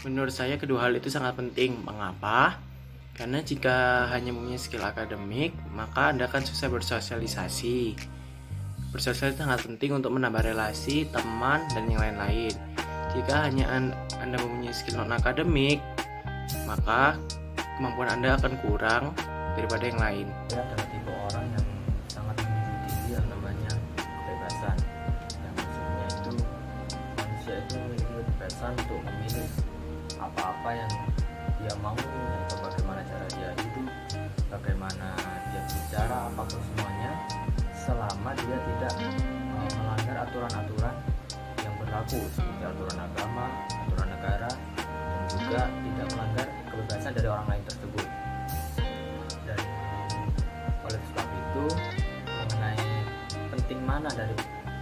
Menurut saya kedua hal itu sangat penting. Mengapa? Karena jika hanya mempunyai skill akademik, maka Anda akan susah bersosialisasi. Bersosialisasi sangat penting untuk menambah relasi, teman, dan yang lain-lain. Jika hanya Anda mempunyai skill non-akademik, maka kemampuan Anda akan kurang daripada yang lain. Saya adalah tipe orang yang sangat menjunjung tinggi yang namanya kebebasan. Yang maksudnya itu manusia itu memiliki kebebasan untuk memilih apa-apa yang dia mau, yaitu bagaimana cara dia hidup, bagaimana dia bicara, apapun semuanya, selama dia tidak melanggar aturan-aturan yang berlaku seperti aturan agama, aturan negara, dan juga tidak melanggar kebebasan dari orang lain tersebut. Dan oleh sebab itu, mengenai penting mana dari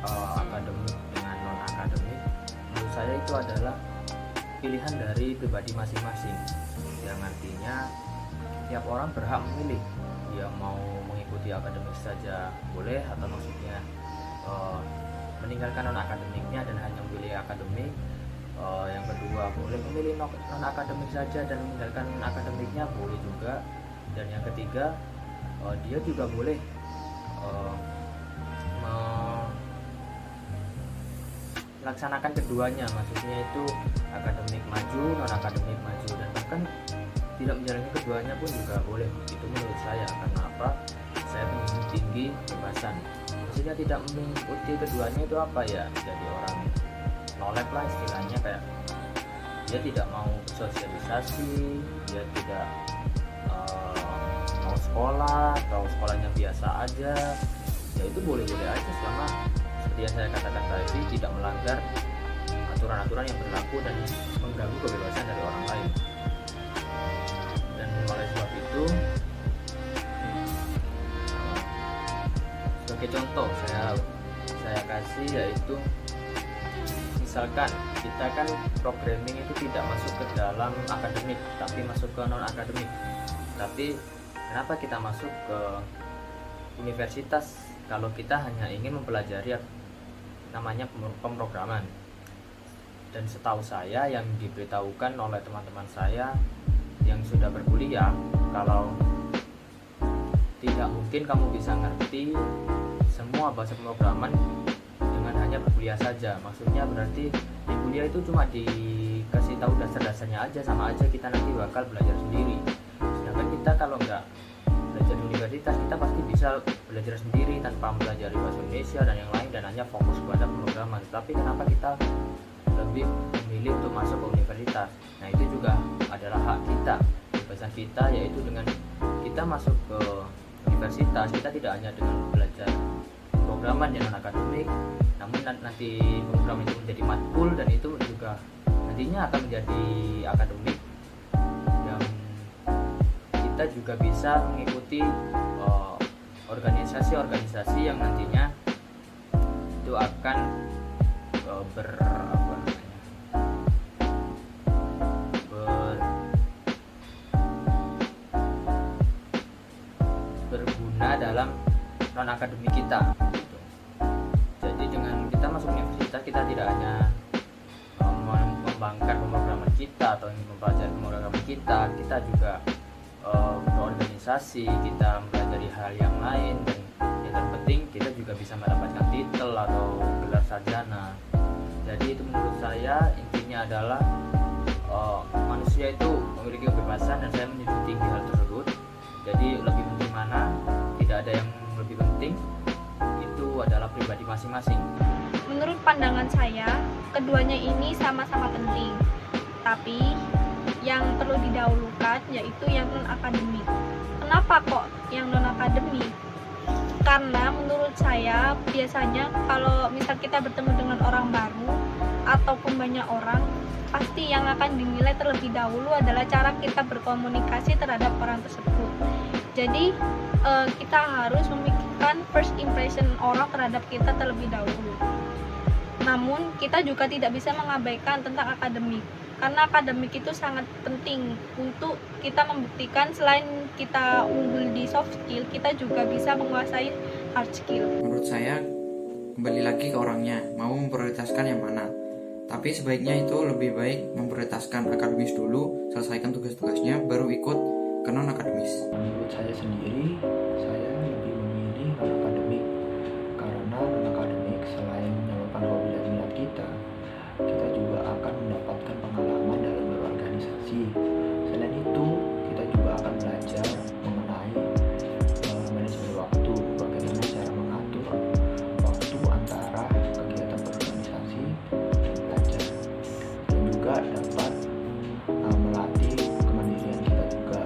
akademik dengan non akademik, menurut saya itu adalah pilihan dari pribadi masing-masing, yang artinya tiap orang berhak memilih dia mau mengikuti akademik saja boleh, atau maksudnya meninggalkan non akademiknya dan hanya memilih akademik. Yang kedua, boleh memilih non akademik saja dan meninggalkan akademiknya, boleh juga. Dan yang ketiga, dia juga boleh melaksanakan keduanya, maksudnya itu akademik maju, non akademik maju, dan bahkan tidak menjalani keduanya pun juga boleh. Itu menurut saya. Karena apa? Saya menjunjung tinggi kebebasan. Maksudnya tidak mengikuti keduanya itu apa ya? Jadi orang nolep lah istilahnya, kayak dia tidak mau bersosialisasi, dia tidak mau sekolah atau sekolahnya biasa aja, ya itu boleh-boleh aja selama seperti yang saya katakan tadi tidak melanggar aturan-aturan yang berlaku dan mengganggu kebebasan dari orang lain. Dan oleh sebab itu, sebagai contoh saya kasih, yaitu misalkan kita kan programming itu tidak masuk ke dalam akademik tapi masuk ke non akademik. Tapi kenapa kita masuk ke universitas kalau kita hanya ingin mempelajari namanya pemrograman? Dan setahu saya, yang diberitahukan oleh teman-teman saya yang sudah berkuliah, kalau tidak mungkin kamu bisa ngerti semua bahasa pemrograman dengan hanya berkuliah saja. Maksudnya berarti di kuliah itu cuma dikasih tahu dasar-dasarnya aja, sama aja kita nanti bakal belajar sendiri. Sedangkan kita kalau nggak belajar di universitas, kita pasti bisa belajar sendiri tanpa mempelajari bahasa Indonesia dan yang lain, dan hanya fokus pada pemrograman. Tapi kenapa kita lebih memilih untuk masuk ke universitas? Nah, itu juga adalah hak kita, kebebasan kita, yaitu dengan kita masuk ke universitas, kita tidak hanya dengan belajar pemrograman yang non akademik, namun nanti pemrograman itu menjadi matkul, dan itu juga nantinya akan menjadi akademik, yang kita juga bisa mengikuti organisasi-organisasi yang nantinya itu akan berguna dalam non akademik kita gitu. Jadi dengan kita masuk universitas, kita tidak hanya mengembangkan pemrograman kita atau ingin mempelajari pemrograman kita juga berorganisasi, kita mempelajari hal yang lain, dan yang terpenting kita juga bisa mendapatkan titel atau gelar sarjana. Jadi itu menurut saya intinya adalah manusia itu memiliki kebebasan, dan saya menjunjung tinggi hal tersebut. Jadi lebih penting mana? Tidak ada yang lebih penting, itu adalah pribadi masing-masing. Menurut pandangan saya, keduanya ini sama-sama penting, tapi yang perlu didahulukan yaitu yang non akademik. Kenapa kok yang non akademik? Karena menurut saya biasanya kalau misal kita bertemu dengan orang baru ataupun banyak orang, pasti yang akan dinilai terlebih dahulu adalah cara kita berkomunikasi terhadap orang tersebut. Jadi kita harus memikirkan first impression orang terhadap kita terlebih dahulu. Namun kita juga tidak bisa mengabaikan tentang akademik, karena akademik itu sangat penting untuk kita membuktikan selain kita unggul di soft skill, kita juga bisa menguasai hard skill. Menurut saya, kembali lagi ke orangnya, mau memprioritaskan yang mana. Tapi sebaiknya itu lebih baik memprioritaskan akademis dulu, selesaikan tugas-tugasnya, baru ikut ke non-akademis. Menurut saya sendiri, saya lebih memilih non-akademik karena non-akademik selain menyalurkan hobi dan minat kita juga akan mendapatkan pengalaman dalam berorganisasi. Selain itu, kita juga akan belajar mengenai manajemen waktu, bagaimana cara mengatur waktu antara kegiatan berorganisasi dan belajar, dan juga dapat melatih kemandirian kita juga.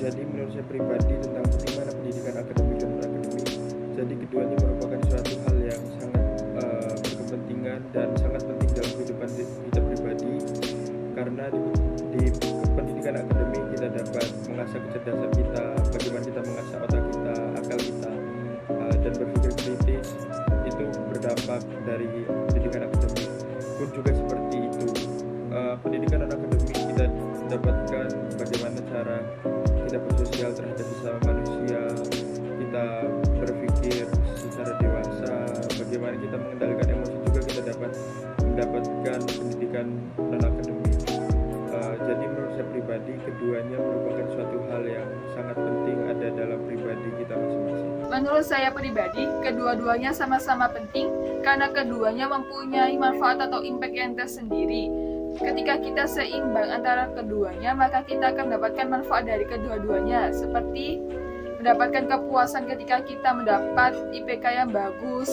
Jadi menurut saya pribadi tentang bagaimana pendidikan akademik dan non-akademik, jadi keduanya merupakan suatu hal yang sangat berkepentingan dan sangat penting dalam kehidupan kita pribadi, karena di pendidikan akademik kita dapat mengasah kecerdasan kita, bagaimana kita mengasah otak kita, akal kita, dan berpikir kritis. Itu berdampak dari pendidikan akademik. Pun juga seperti itu, pendidikan non-akademik kita dapatkan bagaimana cara kita bersosial terhadap sesama manusia, kita berpikir secara dewasa, bagaimana kita mengendalikan emosi juga kita dapat mendapatkan pendidikan non-akademik. Jadi menurut saya pribadi keduanya merupakan suatu hal yang sangat penting ada dalam pribadi kita masing-masing. Menurut saya pribadi, kedua-duanya sama-sama penting karena keduanya mempunyai manfaat atau impact yang tersendiri. Ketika kita seimbang antara keduanya, maka kita akan mendapatkan manfaat dari kedua-duanya, seperti mendapatkan kepuasan ketika kita mendapat IPK yang bagus,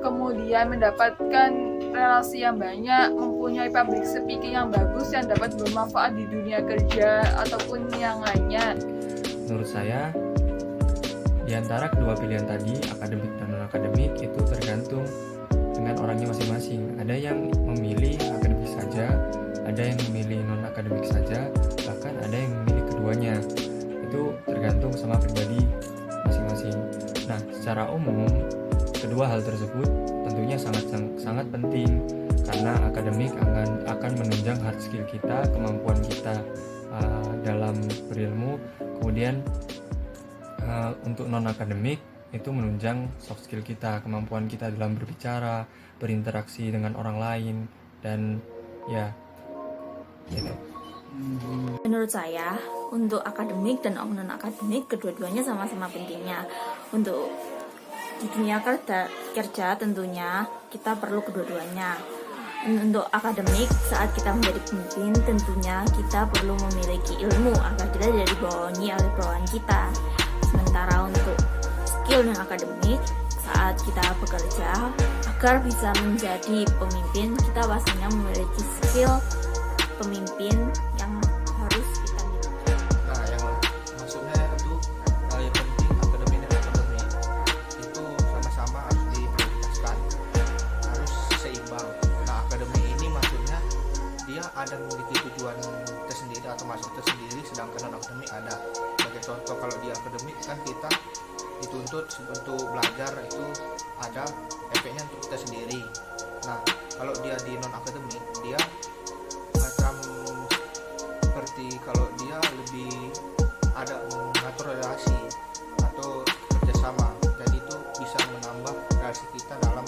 kemudian mendapatkan relasi yang banyak, mempunyai public speaking yang bagus yang dapat bermanfaat di dunia kerja ataupun yang lainnya. Menurut saya, di antara kedua pilihan tadi, akademik dan non-akademik, itu tergantung dengan orangnya masing-masing. Ada yang memilih akademik saja, ada yang memilih non-akademik saja, bahkan ada yang memilih keduanya. Itu tergantung sama pribadi masing-masing. Nah, secara umum, kedua hal tersebut tentunya sangat penting karena akademik akan menunjang hard skill kita, kemampuan kita dalam berilmu. Kemudian untuk non-akademik itu menunjang soft skill kita, kemampuan kita dalam berbicara, berinteraksi dengan orang lain, dan ya gitu. Menurut saya, untuk akademik dan non-akademik kedua-duanya sama-sama pentingnya. Untuk di dunia kerja tentunya kita perlu kedua-duanya. Untuk akademik, saat kita menjadi pemimpin, tentunya kita perlu memiliki ilmu agar kita tidak dibawahi oleh bawahan kita. Sementara untuk skill non akademik, saat kita bekerja agar bisa menjadi pemimpin, kita pastinya memiliki skill pemimpin yang harus kita miliki. Nah, yang maksudnya itu yang penting akademik dan akademik itu sama-sama harus diprioritaskan, harus seimbang. Nah, akademik ini maksudnya dia ada memiliki tujuan tersendiri atau maksud tersendiri, sedangkan non akademik ada. Sebagai contoh, kalau di akademik kan kita dituntut untuk belajar, itu ada efeknya untuk kita sendiri. Nah, kalau dia di non akademik, dia macam seperti kalau dia lebih ada mengatur relasi atau kerjasama, jadi itu bisa menambah relasi kita dalam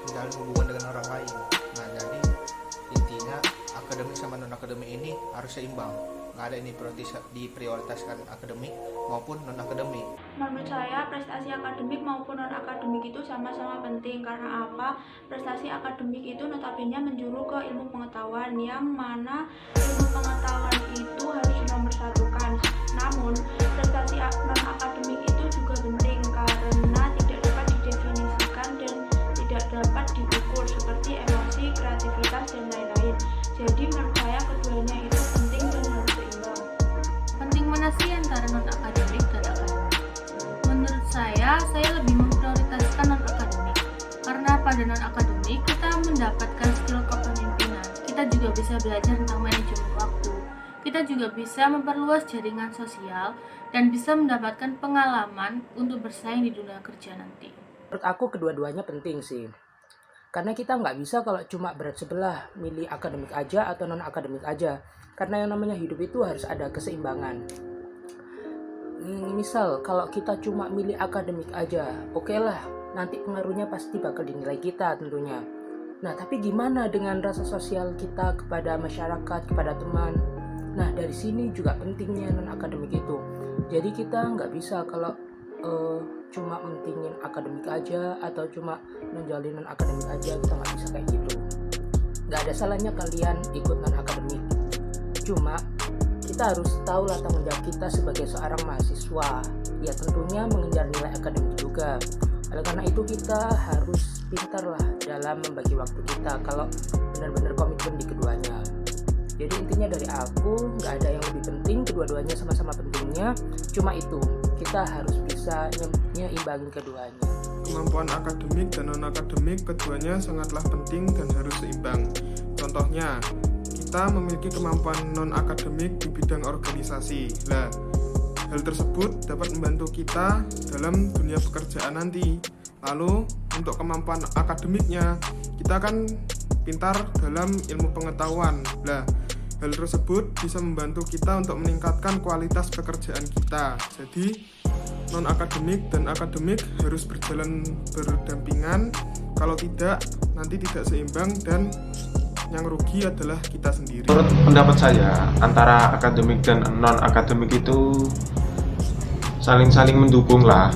menjalin hubungan dengan orang lain. Nah, jadi intinya akademik sama non akademik ini harus seimbang, nggak ada ini diprioritaskan akademik maupun non akademik. Menurut saya prestasi akademik maupun non akademik itu sama-sama penting. Karena apa? Prestasi akademik itu notabene menjuru ke ilmu pengetahuan, yang mana ilmu pengetahuan itu harus dinomorsatukan. Namun prestasi non akademik itu juga penting karena tidak dapat didefinisikan dan tidak dapat diukur, seperti emosi, kreativitas, dan lain-lain. Jadi menurut saya keduanya itu penting dan harus seimbang. Penting mana sih antara non akademik dan akademik? Menurut saya lebih memprioritaskan non akademik karena pada non akademik kita mendapatkan skill kepemimpinan. Kita juga bisa belajar tentang manajemen waktu. Kita juga bisa memperluas jaringan sosial dan bisa mendapatkan pengalaman untuk bersaing di dunia kerja nanti. Menurut aku kedua-duanya penting sih. Karena kita nggak bisa kalau cuma berat sebelah, milih akademik aja atau non akademik aja. Karena yang namanya hidup itu harus ada keseimbangan. Misal kalau kita cuma milih akademik aja, oke lah, nanti pengaruhnya pasti bakal dinilai kita tentunya. Nah, tapi gimana dengan rasa sosial kita kepada masyarakat, kepada teman? Nah, dari sini juga pentingnya non-akademik itu. Jadi kita nggak bisa kalau cuma mentingin akademik aja atau cuma menjalin non-akademik aja, kita nggak bisa kayak gitu. Nggak ada salahnya kalian ikut non-akademik. Cuma kita harus tahu lah tanggung jawab kita sebagai seorang mahasiswa. Ya tentunya mengejar nilai akademik juga. Oleh karena itu kita harus pintar lah dalam membagi waktu kita kalau benar-benar komitmen di keduanya. Jadi intinya dari aku, nggak ada yang lebih penting, kedua-duanya sama-sama pentingnya. Cuma itu, kita harus bisa nyimbangin keduanya. Kemampuan akademik dan non-akademik keduanya sangatlah penting dan harus seimbang. Contohnya, kita memiliki kemampuan non-akademik di bidang organisasi. Nah, hal tersebut dapat membantu kita dalam dunia pekerjaan nanti. Lalu, untuk kemampuan akademiknya, kita kan pintar dalam ilmu pengetahuan. Nah, hal tersebut bisa membantu kita untuk meningkatkan kualitas pekerjaan kita. Jadi, non-akademik dan akademik harus berjalan berdampingan. Kalau tidak, nanti tidak seimbang dan yang rugi adalah kita sendiri. Menurut pendapat saya, antara akademik dan non-akademik itu saling mendukung lah.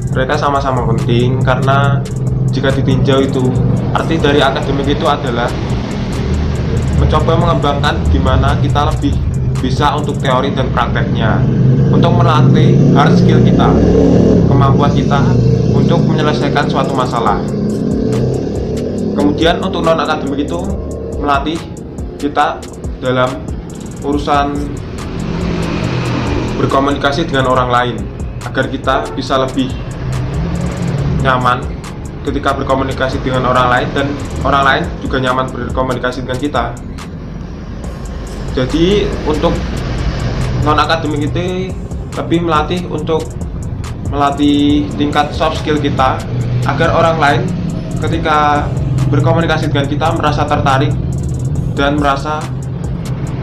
Mereka sama-sama penting karena jika ditinjau itu arti dari akademik itu adalah mencoba mengembangkan gimana kita lebih bisa untuk teori dan prakteknya, untuk melatih hard skill kita, kemampuan kita untuk menyelesaikan suatu masalah. Kemudian untuk non akademik itu melatih kita dalam urusan berkomunikasi dengan orang lain agar kita bisa lebih nyaman ketika berkomunikasi dengan orang lain dan orang lain juga nyaman berkomunikasi dengan kita. Jadi untuk non akademik itu lebih melatih tingkat soft skill kita agar orang lain ketika berkomunikasi dengan kita merasa tertarik dan merasa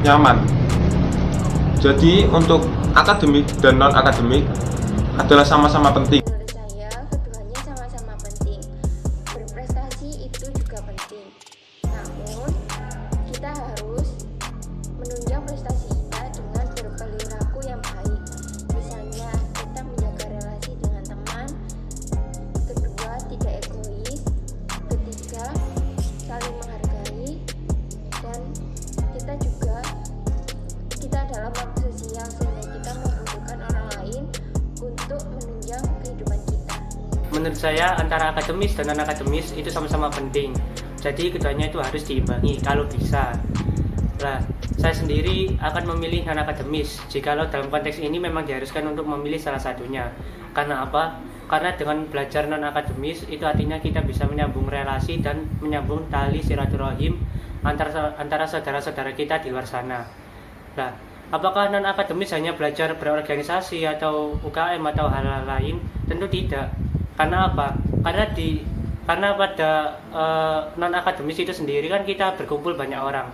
nyaman. Jadi untuk akademik dan non akademik adalah sama-sama penting. Menurut saya antara akademis dan non akademis itu sama-sama penting. Jadi keduanya itu harus diimbangi kalau bisa. Nah, saya sendiri akan memilih non akademis jikalau dalam konteks ini memang diharuskan untuk memilih salah satunya. Karena apa? Karena dengan belajar non akademis itu artinya kita bisa menyambung relasi dan menyambung tali silaturahim antara saudara-saudara kita di luar sana. Nah, apakah non akademis hanya belajar berorganisasi atau UKM atau hal-hal lain? Tentu tidak. Karena apa? Karena pada non akademis itu sendiri kan kita berkumpul banyak orang.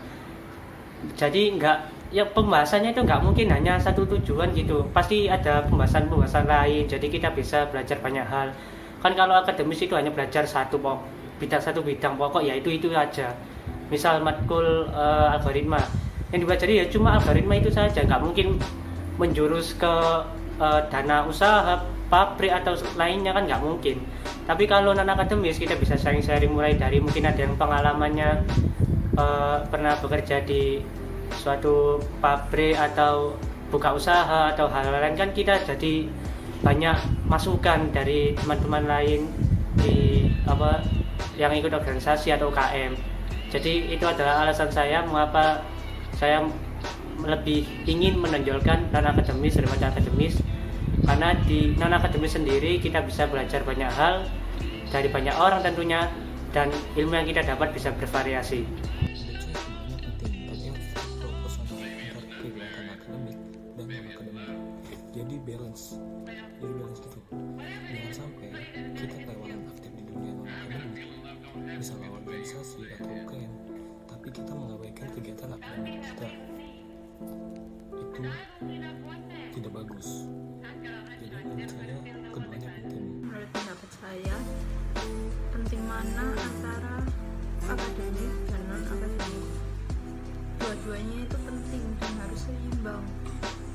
Jadi pembahasannya itu nggak mungkin hanya satu tujuan gitu. Pasti ada pembahasan lain. Jadi kita bisa belajar banyak hal. Kan kalau akademis itu hanya belajar satu bidang pokok, ya itu aja. Misal matkul algoritma, yang dipelajari ya cuma algoritma itu saja. Nggak mungkin menjurus ke dana usaha, pabrik atau lainnya, kan nggak mungkin. Tapi kalau non akademis kita bisa sharing-sharing, mulai dari mungkin ada yang pengalamannya pernah bekerja di suatu pabrik atau buka usaha atau hal lain, kan kita jadi banyak masukan dari teman-teman lain yang ikut organisasi atau UKM. Jadi itu adalah alasan saya mengapa saya lebih ingin menonjolkan non akademis daripada akademis. Karena di non akademis sendiri kita bisa belajar banyak hal dari banyak orang tentunya, dan ilmu yang kita dapat bisa bervariasi. Jadi balance gitu. Jangan sampai kita kelewatan aktif di dunia non akademik, misalnya organisasi atau UKM, tapi kita mengabaikan kegiatan akademik kita. Itu tidak bagus. Jadi menurut saya keduanya penting. Menurut pendapat saya, penting mana antara akademik dan non akademik. Dua-duanya itu penting dan harus seimbang.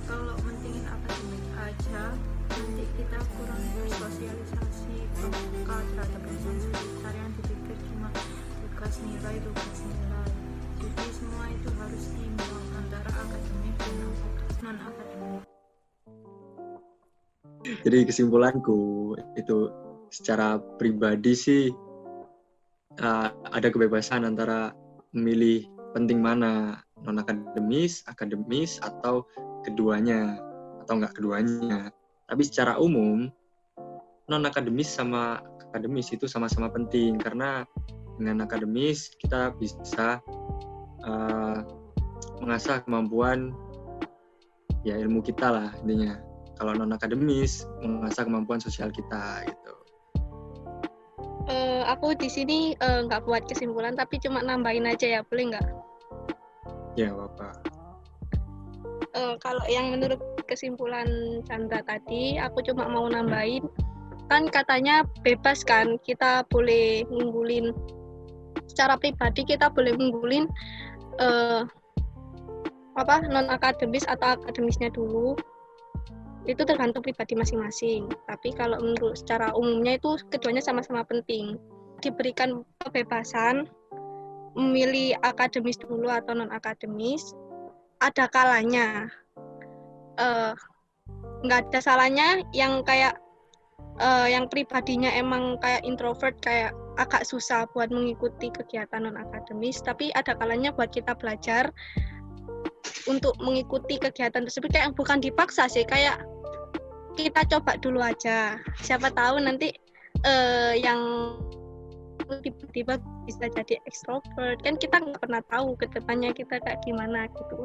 Kalau mentingin akademik aja, nanti kita kurang bersosialisasi peka terhadap lingkungan sekitar, yang dipikir cuma tugas nilai. Jadi semua itu harus seimbang antara akademik dan non akademik. Jadi kesimpulanku itu secara pribadi sih ada kebebasan antara memilih penting mana, non akademis, akademis, atau keduanya, atau enggak keduanya. Tapi secara umum non akademis sama akademis itu sama-sama penting, karena dengan akademis kita bisa mengasah kemampuan ya ilmu kita lah intinya. Kalau non akademis mengasah kemampuan sosial kita gitu. Aku di sini nggak buat kesimpulan, tapi cuma nambahin aja ya, boleh nggak? Ya Bapak. Kalau yang menurut kesimpulan Chandra tadi, aku cuma mau nambahin, kan katanya bebas kan, kita boleh ngunggulin secara pribadi, kita boleh ngunggulin non akademis atau akademisnya dulu. Itu tergantung pribadi masing-masing. Tapi kalau menurut secara umumnya itu keduanya sama-sama penting. Diberikan kebebasan memilih akademis dulu atau non akademis, ada kalanya nggak ada salahnya yang kayak yang pribadinya emang kayak introvert, kayak agak susah buat mengikuti kegiatan non akademis, tapi ada kalanya buat kita belajar untuk mengikuti kegiatan tersebut, kayak bukan dipaksa sih, kayak kita coba dulu aja, siapa tahu nanti yang tiba-tiba bisa jadi ekstrovert, kan kita nggak pernah tahu ke depannya kita kayak gimana gitu.